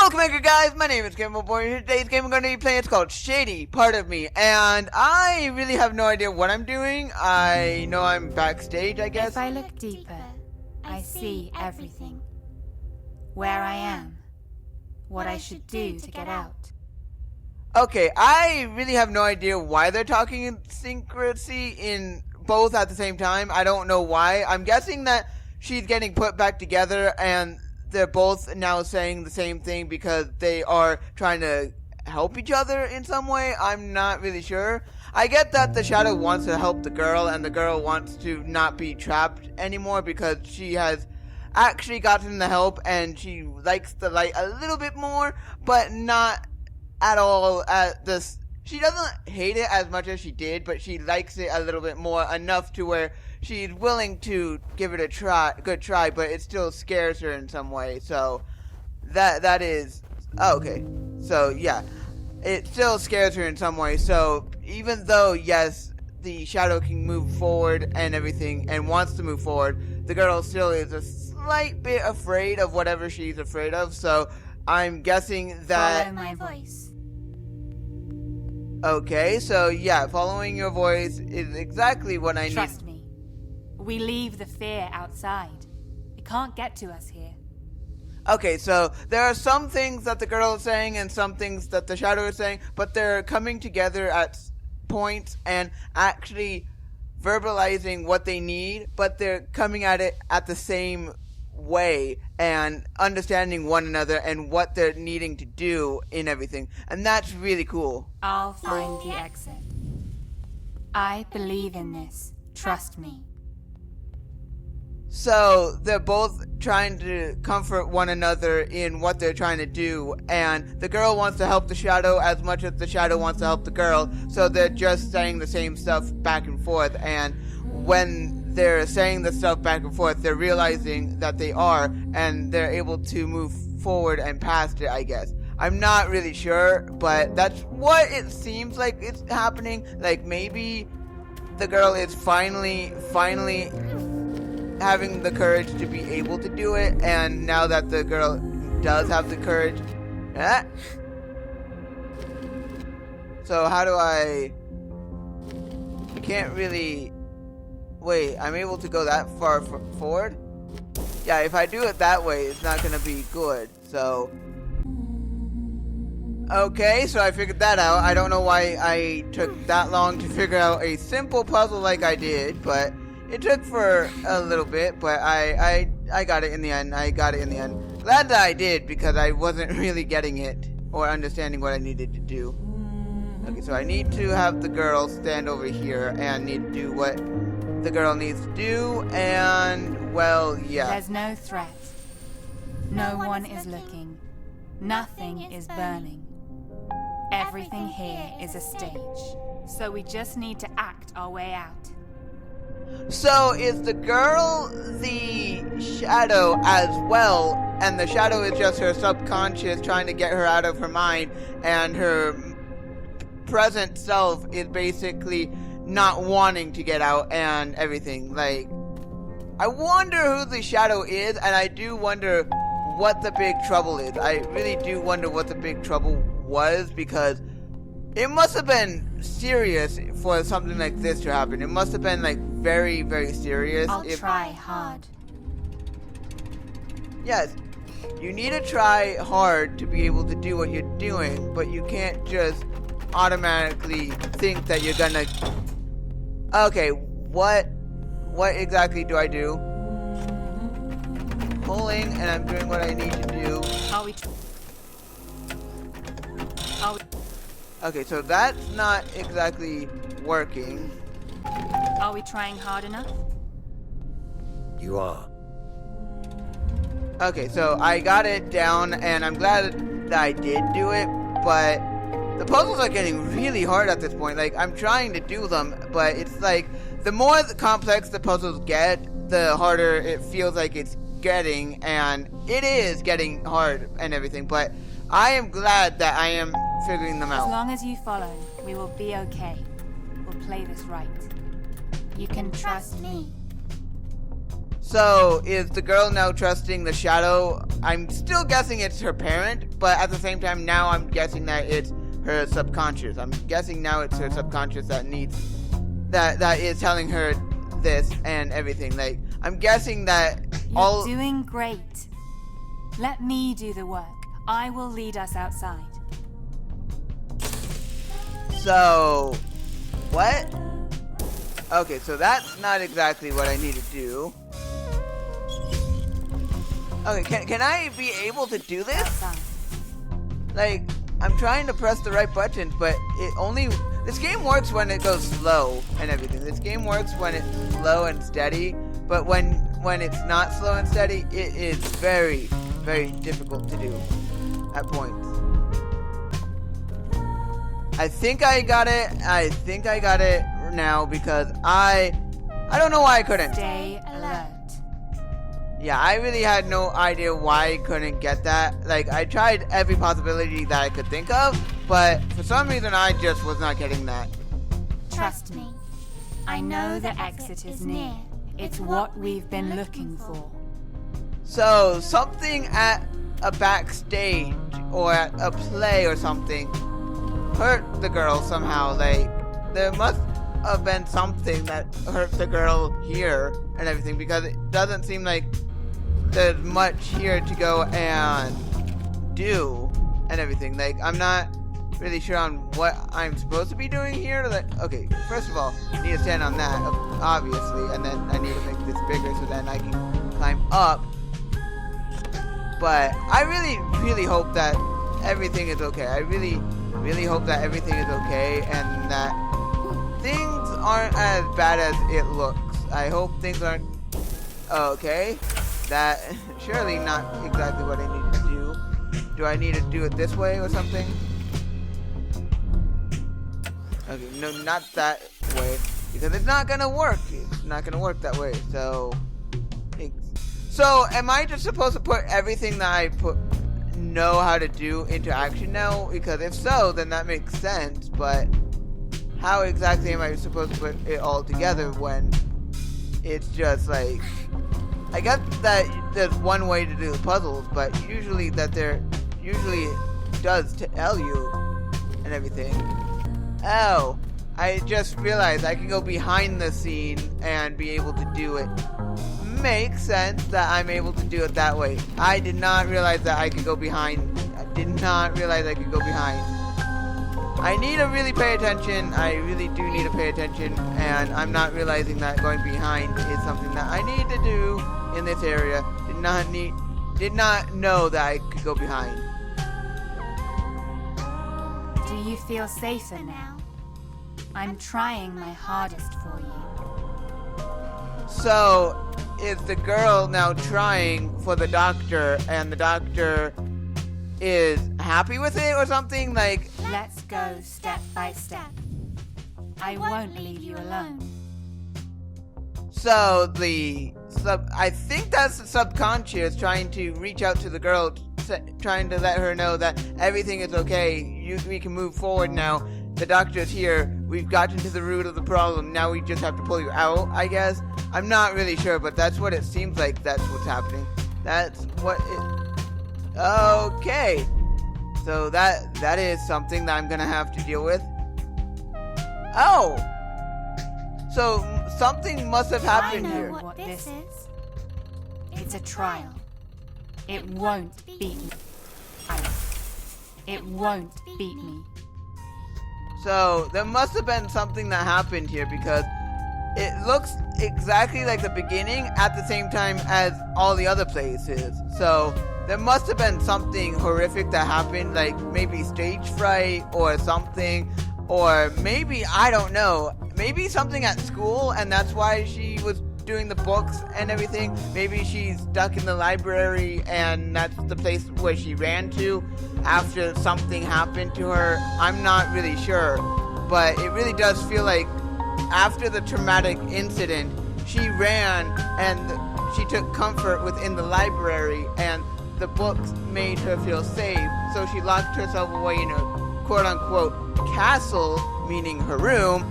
Welcome back, guys. My name is GamerBoy. Today's game I'm going to be playing, it's called Shady, Part of Me. And I really have no idea what I'm doing. I know I'm backstage, I guess. If I look deeper, I see everything. Where I am. What I should do to get out. Okay, I really have no idea why they're talking in synchrony in both at the same time. I don't know why. I'm guessing that she's getting put back together and they're both now saying the same thing because they are trying to help each other in some way. I'm not really sure. I get that the shadow wants to help the girl and the girl wants to not be trapped anymore because she has actually gotten the help and she likes the light a little bit more, but not at all at this. She doesn't hate it as much as she did, but she likes it a little bit more, enough to where she's willing to give it a good try, but it still scares her in some way. So that is okay. So yeah, it still scares her in some way. So even though yes, the shadow can move forward and everything and wants to move forward, the girl still is a slight bit afraid of whatever she's afraid of. So I'm guessing that Follow my voice. Okay, so yeah, following your voice is exactly what I need. Trust me. We leave the fear outside. It can't get to us here. Okay, so there are some things that the girl is saying and some things that the shadow is saying, but they're coming together at points and actually verbalizing what they need, but they're coming at it at the same way and understanding one another and what they're needing to do in everything. And that's really cool. I'll find the exit. I believe in this. Trust me. So they're both trying to comfort one another in what they're trying to do, and the girl wants to help the shadow as much as the shadow wants to help the girl, so they're just saying the same stuff back and forth, and when they're saying the stuff back and forth, they're realizing that they are, and they're able to move forward and past it, I guess. I'm not really sure, but that's what it seems like it's happening. Like maybe the girl is finally having the courage to be able to do it, and now that the girl does have the courage, so how do I can't really wait, I'm able to go that far forward? Yeah, if I do it that way, it's not gonna be good, so okay, so I figured that out. I don't know why I took that long to figure out a simple puzzle like I did, but it took for a little bit, but I got it in the end. Glad that I did, because I wasn't really getting it or understanding what I needed to do. Okay, so I need to have the girl stand over here and need to do what the girl needs to do, and well, yeah. There's no threat. No one is looking. Nothing is burning. Everything here is a stage. So we just need to act our way out. So is the girl the shadow as well, and the shadow is just her subconscious trying to get her out of her mind, and her present self is basically not wanting to get out and everything. Like, I wonder who the shadow is, and I do wonder what the big trouble is. I really do wonder what the big trouble was, because it must have been serious for something like this to happen. It must have been like very, very serious. I'll try hard. Yes, you need to try hard to be able to do what you're doing, but you can't just automatically think that you're gonna. Okay, what exactly do I do? Pulling, and I'm doing what I need to do. Okay, so that's not exactly working. Are we trying hard enough? You are. Okay, so I got it down, and I'm glad that I did do it, but the puzzles are getting really hard at this point. Like, I'm trying to do them, but it's like, the more complex the puzzles get, the harder it feels like it's getting, and it is getting hard and everything, but I am glad that I am figuring them out. As long as you follow, we will be okay. We'll play this right. You can trust me. So, is the girl now trusting the shadow I'm still guessing it's her parent, but at the same time now I'm guessing that it's her subconscious. I'm guessing now it's her subconscious that is telling her this and everything. Like, I'm guessing that You're doing great. Let me do the work. I will lead us outside. So, what? Okay, so that's not exactly what I need to do. Okay, can I be able to do this? Outside. Like, I'm trying to press the right buttons, but this game works when it goes slow and everything. This game works when it's slow and steady, but when it's not slow and steady, it is very, very difficult to do at points. I think I got it. I think I got it now because I don't know why I couldn't. Stay alert. Yeah, I really had no idea why I couldn't get that. Like, I tried every possibility that I could think of, but for some reason I just was not getting that. Trust me. I know the exit is near. It's what we've been looking for. So, something at a backstage or at a play or something hurt the girl somehow. Like, there must have been something that hurt the girl here and everything, because it doesn't seem like there's much here to go and do and everything. Like, I'm not really sure on what I'm supposed to be doing here. Like, okay, first of all, I need to stand on that, obviously, and then I need to make this bigger so then I can climb up. But I really, really hope that everything is okay. I really, really hope that everything is okay and that things aren't as bad as it looks. I hope things aren't okay. That surely not exactly what I need to do. Do I need to do it this way or something? Okay, no, not that way, because it's not gonna work. It's not gonna work that way. So am I just supposed to put everything that I know how to do into action now? Because if so, then that makes sense. But how exactly am I supposed to put it all together when it's just like, I guess that there's one way to do the puzzles, but usually does tell you and everything. Oh, I just realized I can go behind the scene and be able to do it. Makes sense that I'm able to do it that way. I did not realize that I could go behind. I did not realize I could go behind. I need to really pay attention. I really do need to pay attention, and I'm not realizing that going behind is something that I need to do in this area. Did not know that I could go behind. Do you feel safer now? I'm trying my hardest for you. So, is the girl now trying for the doctor, and the doctor is happy with it or something? Like, let's go step by step. I won't leave you alone. So I think that's the subconscious trying to reach out to the girl, trying to let her know that everything is okay. We can move forward now. The doctor's here. We've gotten to the root of the problem. Now we just have to pull you out, I guess. I'm not really sure, but that's what it seems like. That's what's happening. That's what it... Okay. So that is something that I'm gonna have to deal with. Oh! So something must have happened here. I know what this is. It's a trial. It won't beat me. It won't beat me. So there must have been something that happened here, because it looks exactly like the beginning at the same time as all the other places. So there must have been something horrific that happened, like maybe stage fright or something, or maybe, I don't know, maybe something at school, and that's why she was doing the books and everything. Maybe she's stuck in the library and that's the place where she ran to after something happened to her. I'm not really sure, but it really does feel like after the traumatic incident, she ran and she took comfort within the library, and the books made her feel safe, so she locked herself away in a quote-unquote castle, meaning her room,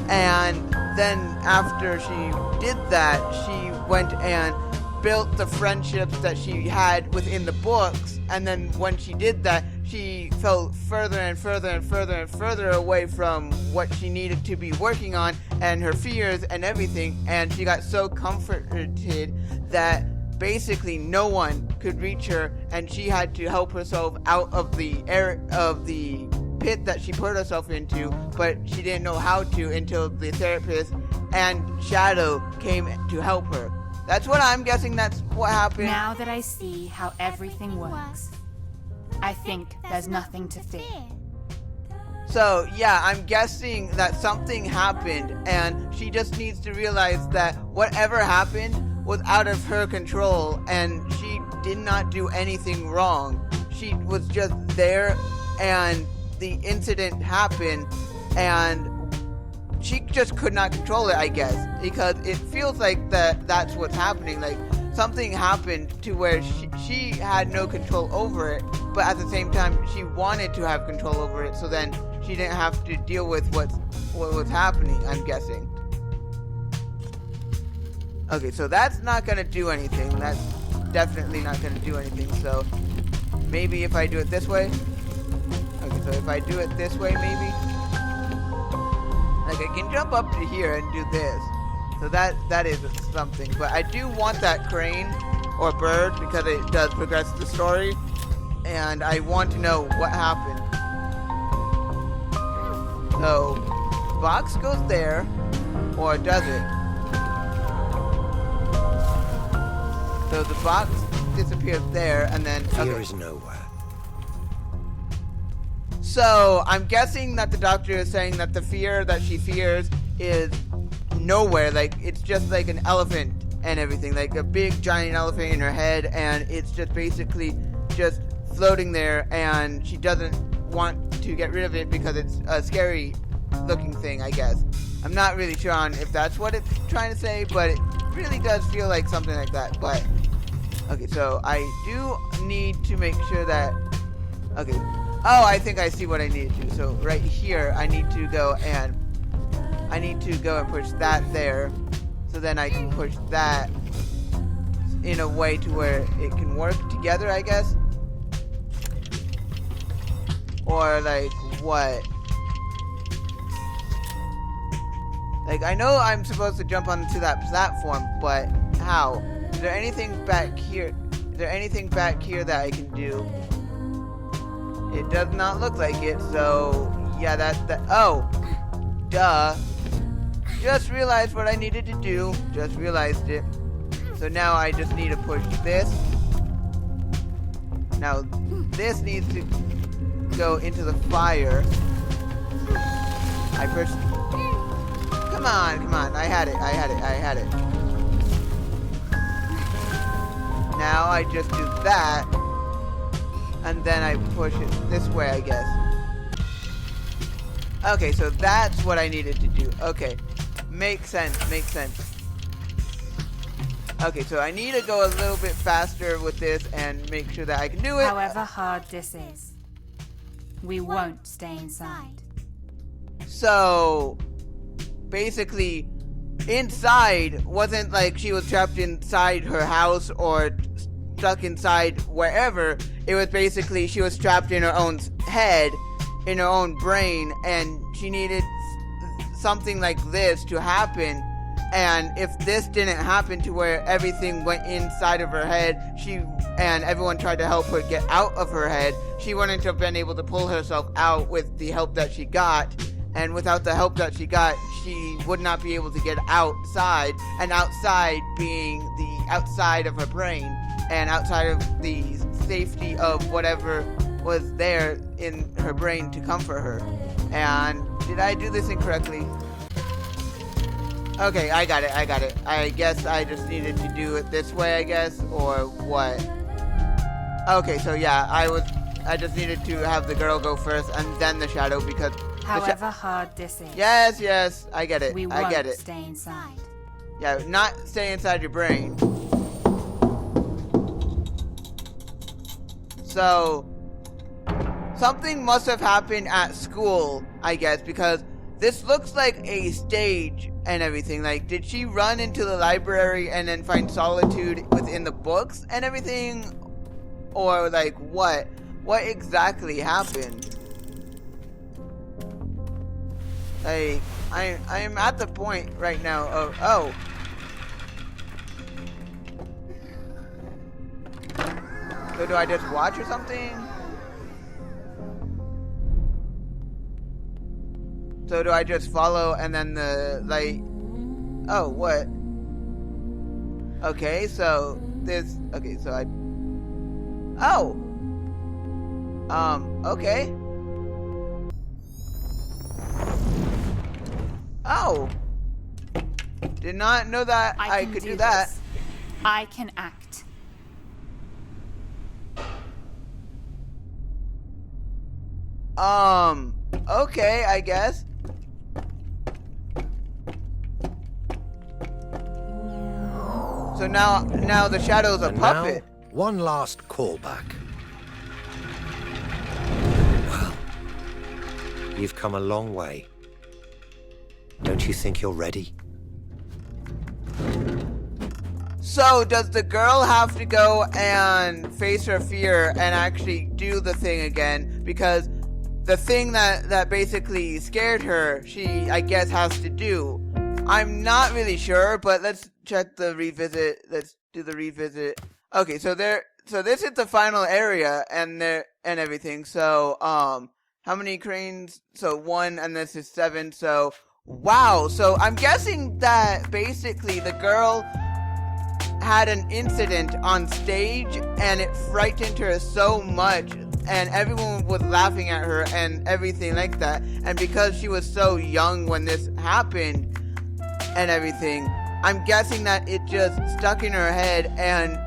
and then after she did that, she went and built the friendships that she had within the books, and then when she did that, she fell further and further and further and further away from what she needed to be working on and her fears and everything, and she got so comforted that basically no one could reach her, and she had to help herself out of the pit that she put herself into, but she didn't know how to until the therapist and Shadow came to help her. That's what I'm guessing that's what happened. Now that I see how everything works, I think there's nothing to fear. So, yeah, I'm guessing that something happened, and she just needs to realize that whatever happened was out of her control, and she did not do anything wrong. She was just there, and the incident happened, and she just could not control it, I guess, because it feels like that's what's happening. Like, something happened to where she had no control over it, but at the same time, she wanted to have control over it, so then she didn't have to deal with what was happening, I'm guessing. Okay, so that's not gonna do anything. That's definitely not gonna do anything, so maybe if I do it this way. Okay, so if I do it this way, maybe. Like, I can jump up to here and do this. So that is something. But I do want that crane or bird because it does progress the story. And I want to know what happened. So, box goes there. Or does it? So the box disappears there and then... Fear is nowhere. So, I'm guessing that the doctor is saying that the fear that she fears is nowhere. Like, it's just like an elephant and everything. Like a big giant elephant in her head, and it's just basically just floating there, and she doesn't want to get rid of it because it's a scary looking thing, I guess. I'm not really sure on if that's what it's trying to say, but it really does feel like something like that. But, okay, so I do need to make sure that... Okay. Oh, I think I see what I need to do. So right here, I need to go and push that there. So then I can push that in a way to where it can work together, I guess. Or like what? Like, I know I'm supposed to jump onto that platform, but how? Is there anything back here? Is there anything back here that I can do? It does not look like it, so yeah, oh, duh. Just realized what I needed to do. Just realized it. So now I just need to push this. Now this needs to go into the fire. I pushed. Come on. I had it. Now I just do that. And then I push it this way, I guess. Okay, so that's what I needed to do. Okay, makes sense. Okay, so I need to go a little bit faster with this and make sure that I can do it. However hard this is, we won't stay inside. So, basically, inside wasn't like she was trapped inside her house or stuck inside wherever. It was basically she was trapped in her own head, in her own brain, and she needed something like this to happen. And if this didn't happen to where everything went inside of her head, and everyone tried to help her get out of her head, she wouldn't have been able to pull herself out with the help that she got. And without the help that she got, she would not be able to get outside, and outside being the outside of her brain, and outside of the safety of whatever was there in her brain to comfort her. And did I do this incorrectly? Okay, I got it. I guess I just needed to do it this way, I guess, or what? Okay, so yeah, I just needed to have the girl go first and then the shadow because... However hard this is. Yes, I get it. We I get it. won't stay inside. Yeah, not stay inside your brain. So, something must have happened at school, I guess, because this looks like a stage and everything. Like, did she run into the library and then find solitude within the books and everything? Or, like, what? What exactly happened? Like, I am at the point right now of, oh. So do I just watch or something? So do I just follow and then the, like, oh, what? Okay, so this, okay, so I, oh. Okay. Oh. Did not know that I could do that. This. I can act. Okay, I guess. So now the shadow's a And puppet. now, one last callback. Well, you've come a long way. Don't you think you're ready? So does the girl have to go and face her fear and actually do the thing again? Because the thing that basically scared her, she, I guess, has to do. I'm not really sure, but let's check the revisit. Let's do the revisit. Okay, so this is the final area and everything. So, how many cranes? So 1, and this is 7. So, wow. So I'm guessing that basically the girl had an incident on stage and it frightened her so much and everyone was laughing at her and everything like that, and because she was so young when this happened and everything, I'm guessing that it just stuck in her head, and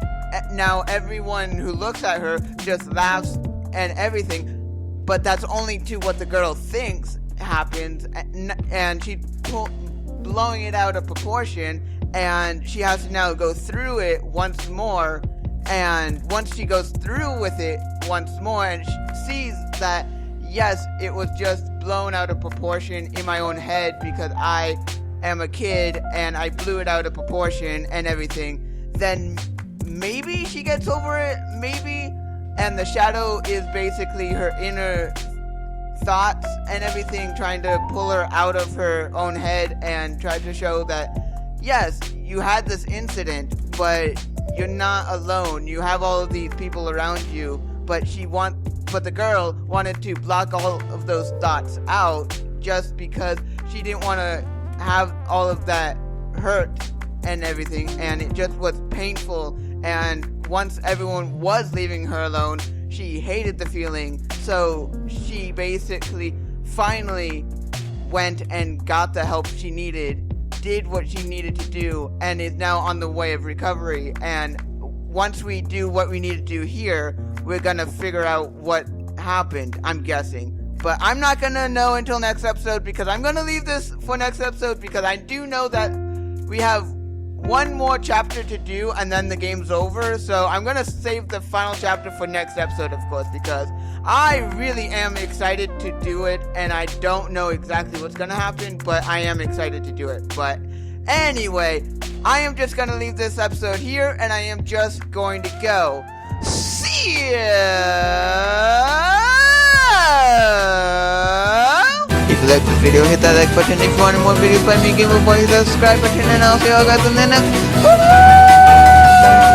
now everyone who looks at her just laughs and everything, but that's only to what the girl thinks happens, and she's blowing it out of proportion, and she has to now go through it once more. And once she goes through with it once more and she sees that, yes, it was just blown out of proportion in my own head because I am a kid and I blew it out of proportion and everything, then maybe she gets over it, maybe. And the shadow is basically her inner thoughts and everything, trying to pull her out of her own head and try to show that, yes, you had this incident, but you're not alone. You have all of these people around you, but the girl wanted to block all of those thoughts out just because she didn't want to have all of that hurt and everything, and it just was painful. And once everyone was leaving her alone, she hated the feeling, so she basically finally went and got the help she needed, did what she needed to do, and is now on the way of recovery. And once we do what we need to do here, we're gonna figure out what happened, I'm guessing. But I'm not gonna know until next episode, because I'm gonna leave this for next episode, because I do know that we have one more chapter to do and then the game's over. So I'm gonna save the final chapter for next episode, of course, because I really am excited to do it, and I don't know exactly what's gonna happen, but I am excited to do it. But anyway, I am just gonna leave this episode here, and I am just going to go. See ya! If you like this video, hit that like button. If you want more videos by me, GamerBoy, hit that subscribe button, and I'll see you all guys in the next video.